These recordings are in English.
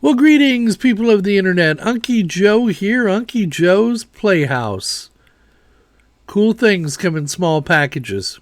Well, greetings, people of the internet. Unky Joe here, Unky Joe's Playhouse. Cool things come in small packages.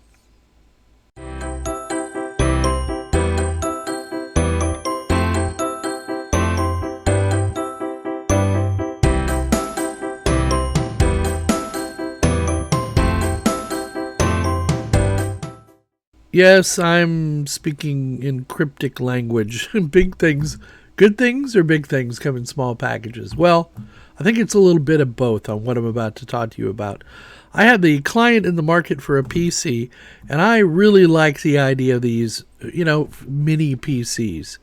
Yes, I'm speaking in cryptic language. Big things, good things or big things come in small packages. Well, I think it's a little bit of both on what I'm about to talk to you about. I had the client in the market for a PC, and I really like the idea of these, mini PCs.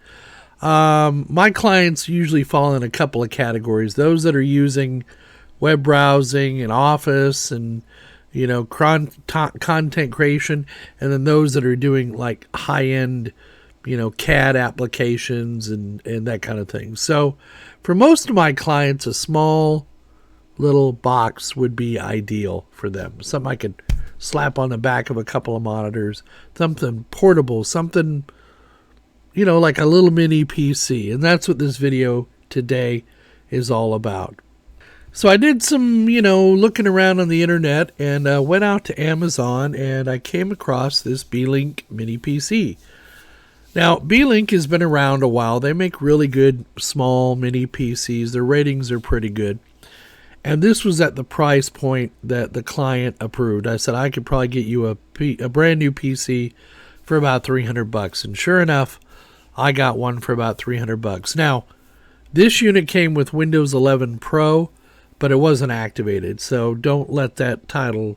My clients usually fall in a couple of categories. Those that are using web browsing and Office and content creation, and then those that are doing like high-end, CAD applications and that kind of thing. So for most of my clients, a small little box would be ideal for them. Something I could slap on the back of a couple of monitors, something portable, something, like a little mini PC. And that's what this video today is all about. So I did some, looking around on the internet and went out to Amazon, and I came across this Beelink mini PC. Now, Beelink has been around a while. They make really good small mini PCs. Their ratings are pretty good. And this was at the price point that the client approved. I said I could probably get you a brand new PC for about $300. And sure enough, I got one for about $300. Now, this unit came with Windows 11 Pro, but it wasn't activated. So don't let that title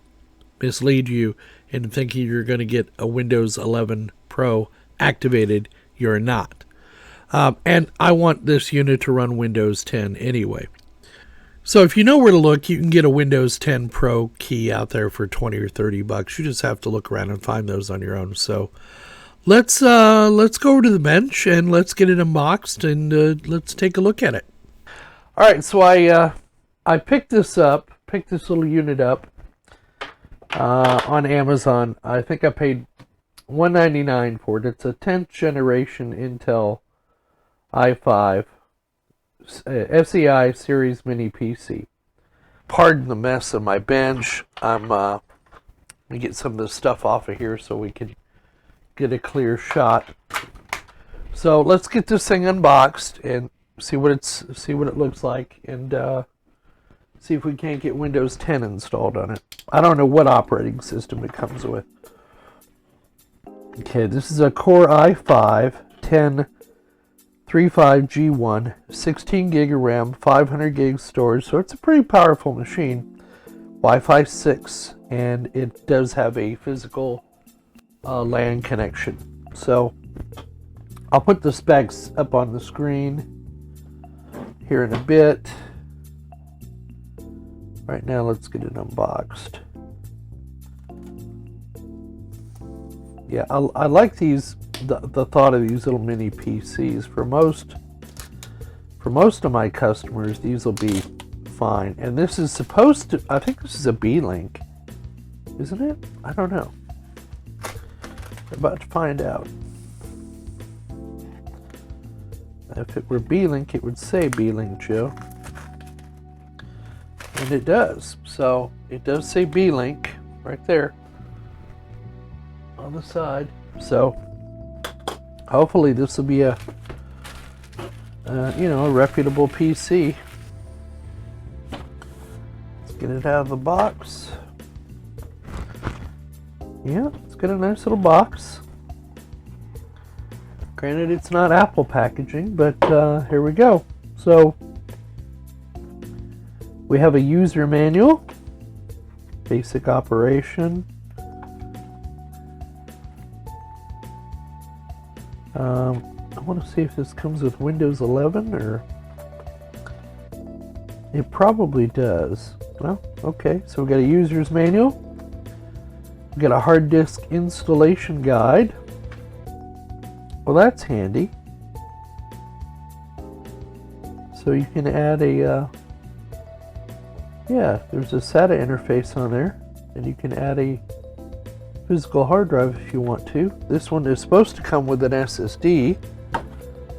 mislead you into thinking you're going to get a Windows 11 Pro activated. You're not. And I want this unit to run Windows 10 anyway. So if you know where to look, you can get a Windows 10 Pro key out there for $20 or $30. You just have to look around and find those on your own. So let's go over to the bench and let's get it unboxed and let's take a look at it. All right, so I picked this little unit up on Amazon. I think I paid $199 for it. It's a 10th generation Intel i5 SEI series mini PC. Pardon the mess of my bench. Let me get some of this stuff off of here so we can get a clear shot. So let's get this thing unboxed and see what it looks like, and see if we can't get Windows 10 installed on it. I don't know what operating system it comes with. Okay, this is a Core i5 1035G1, 16 gig of RAM, 500 gig storage, so it's a pretty powerful machine. Wi-Fi 6, and it does have a physical LAN connection. So I'll put the specs up on the screen here in a bit. Right now, let's get it unboxed. Yeah, I like these. The thought of these little mini PCs. For most of my customers, these will be fine. And this is supposed to. I think this is a Beelink, isn't it? I don't know. We're about to find out. If it were Beelink, it would say Beelink, Joe. And it does. So it does say Beelink right there on the side. So hopefully this will be a reputable PC. Let's get it out of the box. Yeah, it's got a nice little box. Granted, it's not Apple packaging, but here we go. So we have a user manual, basic operation. I want to see if this comes with Windows 11, or it probably does. Well, okay, so we got a user's manual. We got a hard disk installation guide. Well, that's handy. So you can add a there's a SATA interface on there, and you can add a physical hard drive if you want to. This one is supposed to come with an SSD,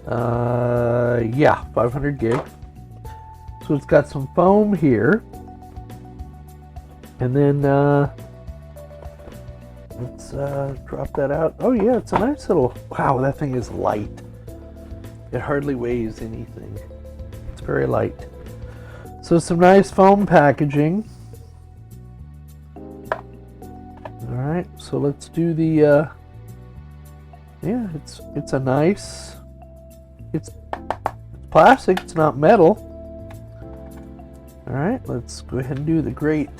Yeah, 500 gig. So it's got some foam here. And then let's drop that out. Oh yeah, it's a nice little, wow, that thing is light. It hardly weighs anything. It's very light. So some nice foam packaging. Alright, so let's do the, yeah, it's a nice, it's plastic, it's not metal. Alright, let's go ahead and do the great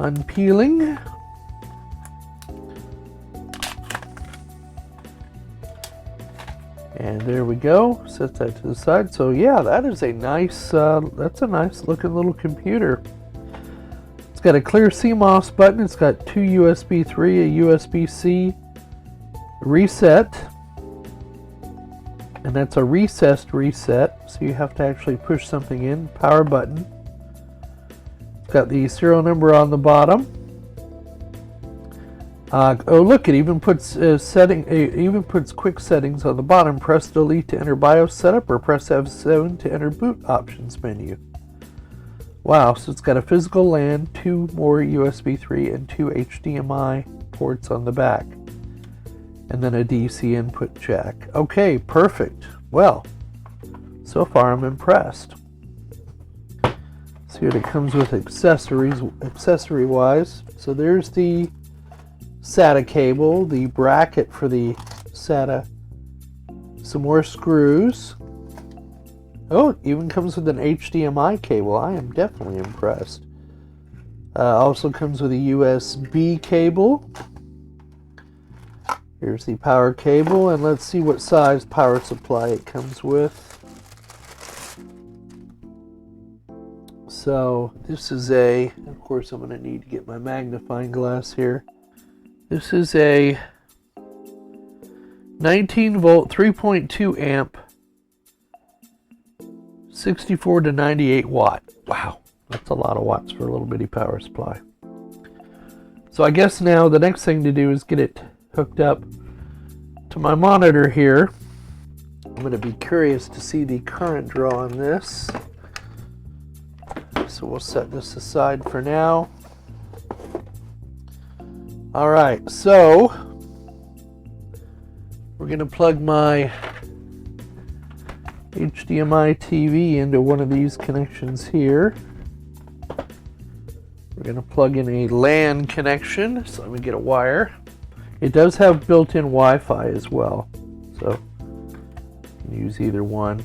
unpeeling. And there we go, set that to the side. So yeah, that is a nice, that's a nice looking little computer. It's got a clear CMOS button, it's got two USB 3, a USB-C reset. And that's a recessed reset, so you have to actually push something in. Power button. It's got the serial number on the bottom. Oh look, it even puts quick settings on the bottom. Press delete to enter BIOS setup, or press F7 to enter boot options menu. Wow, so it's got a physical LAN, two more USB 3, and two HDMI ports on the back. And then a DC input jack. Okay, perfect. Well, so far I'm impressed. See what it comes with accessory-wise. So there's the SATA cable, the bracket for the SATA, some more screws. Oh, it even comes with an HDMI cable. I am definitely impressed. Also comes with a USB cable. Here's the power cable, and let's see what size power supply it comes with. So this is a, of course I'm going to need to get my magnifying glass here. This is a 19 volt, 3.2 amp, 64 to 98 watt. Wow, that's a lot of watts for a little bitty power supply. So I guess now the next thing to do is get it hooked up to my monitor here. I'm going to be curious to see the current draw on this. So we'll set this aside for now. Alright, so we're going to plug my HDMI TV into one of these connections here. We're going to plug in a LAN connection, so let me get a wire. It does have built-in Wi-Fi as well, so you can use either one.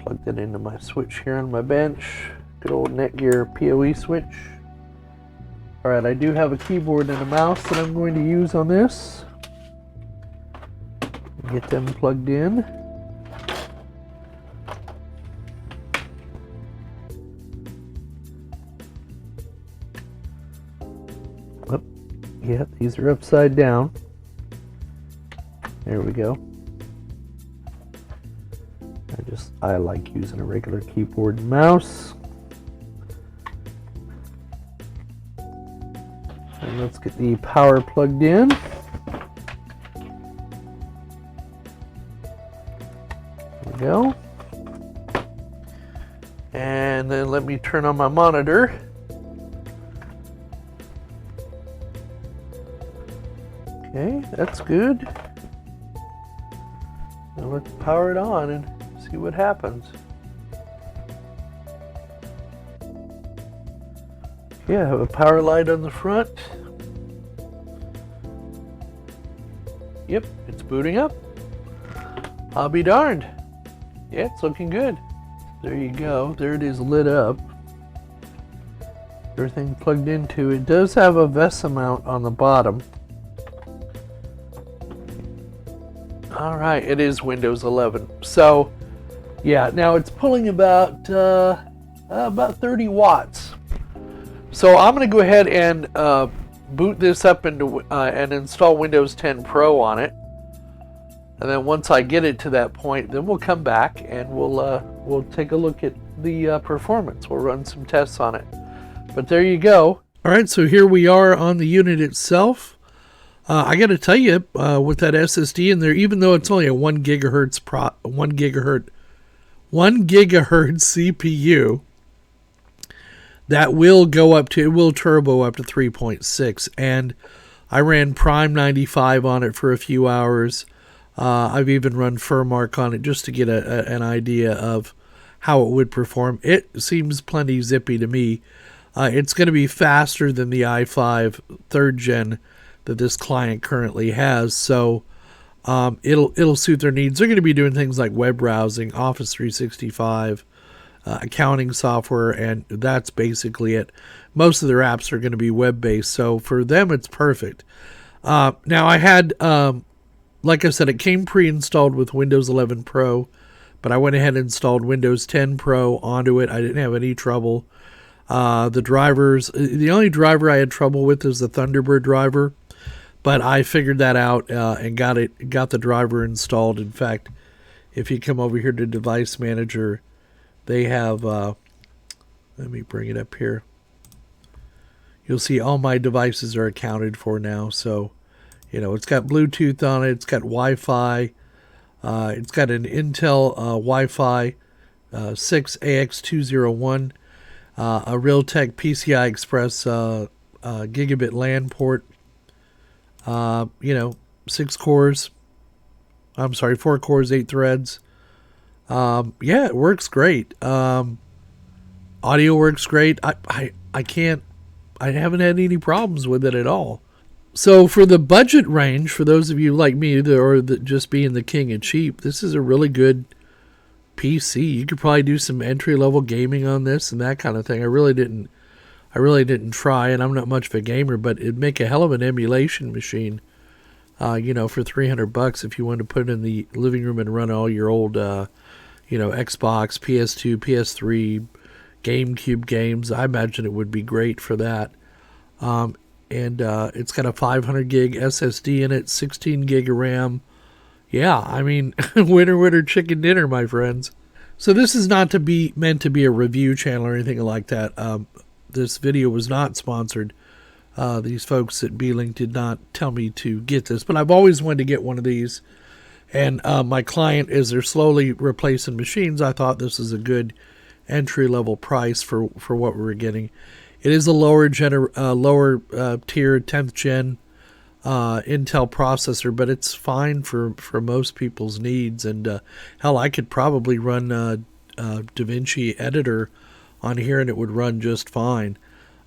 Plug that into my switch here on my bench. Good old Netgear PoE switch. Alright, I do have a keyboard and a mouse that I'm going to use on this. Get them plugged in. Oh, yeah, these are upside down. There we go. I like using a regular keyboard and mouse. And let's get the power plugged in. There we go. And then let me turn on my monitor. Okay, that's good. Now let's power it on and see what happens. Yeah, I have a power light on the front. Yep, it's booting up. I'll be darned. Yeah, it's looking good. There you go. There it is, lit up. Everything plugged into. It does have a VESA mount on the bottom. Alright, it is Windows 11. So, yeah, now it's pulling about 30 watts. So I'm going to go ahead and boot this up into and install Windows 10 Pro on it. And then once I get it to that point, then we'll come back and we'll take a look at the performance. We'll run some tests on it. But there you go. All right, so here we are on the unit itself. I got to tell you, with that SSD in there, even though it's only a 1 gigahertz CPU, that will go up to, it will turbo up to 3.6. And I ran Prime 95 on it for a few hours. I've even run Furmark on it just to get an idea of how it would perform. It seems plenty zippy to me. It's going to be faster than the i5 3rd gen that this client currently has, so it'll suit their needs. They're going to be doing things like web browsing, Office 365, accounting software, and that's basically it. Most of their apps are going to be web-based, so for them it's perfect. Now I had, like I said, it came pre-installed with Windows 11 Pro, but I went ahead and installed Windows 10 Pro onto it. I didn't have any trouble. The drivers, the only driver I had trouble with is the Thunderbird driver, but I figured that out and got the driver installed. In fact, if you come over here to Device Manager, they have, let me bring it up here. You'll see all my devices are accounted for now. So, you know, it's got Bluetooth on it. It's got Wi-Fi. It's got an Intel Wi-Fi 6 AX201, a Realtek PCI Express gigabit LAN port. 4 cores, 8 threads. Yeah, it works great. Audio works great. I haven't had any problems with it at all. So for the budget range, for those of you like me that just being the king of cheap, this is a really good PC. You could probably do some entry-level gaming on this and that kind of thing. I really didn't try, and I'm not much of a gamer, but it'd make a hell of an emulation machine, for $300 if you wanted to put it in the living room and run all your old, Xbox, PS2, PS3, GameCube games. I imagine it would be great for that. And it's got a 500 gig SSD in it, 16 gig of RAM. Yeah, I mean, winner, winner, chicken dinner, my friends. So this is not meant to be a review channel or anything like that. This video was not sponsored. These folks at Beelink did not tell me to get this, but I've always wanted to get one of these. And my client, as they're slowly replacing machines, I thought this is a good entry-level price for what we're getting. It is a lower tier 10th gen Intel processor, but it's fine for most people's needs. And hell, I could probably run DaVinci Editor on here and it would run just fine.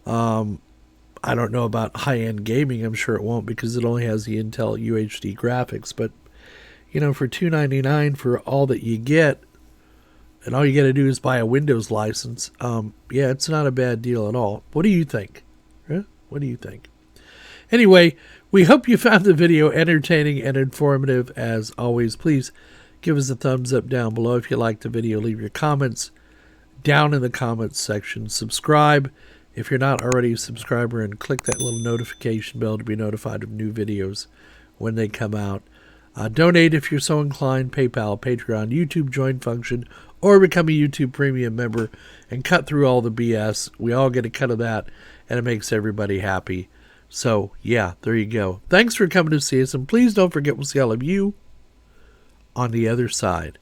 I don't know about high-end gaming. I'm sure it won't because it only has the Intel UHD graphics. But, for $299 for all that you get, and all you got to do is buy a Windows license, yeah, it's not a bad deal at all. What do you think? Huh? What do you think? Anyway, we hope you found the video entertaining and informative. As always, please give us a thumbs up down below. If you liked the video, leave your comments down in the comments section. Subscribe if you're not already a subscriber, and click that little notification bell to be notified of new videos when they come out. Donate if you're so inclined. PayPal, Patreon, YouTube join function, or become a YouTube premium member and cut through all the BS. We all get a cut of that, and it makes everybody happy. So, yeah, there you go. Thanks for coming to see us, and please don't forget we'll see all of you on the other side.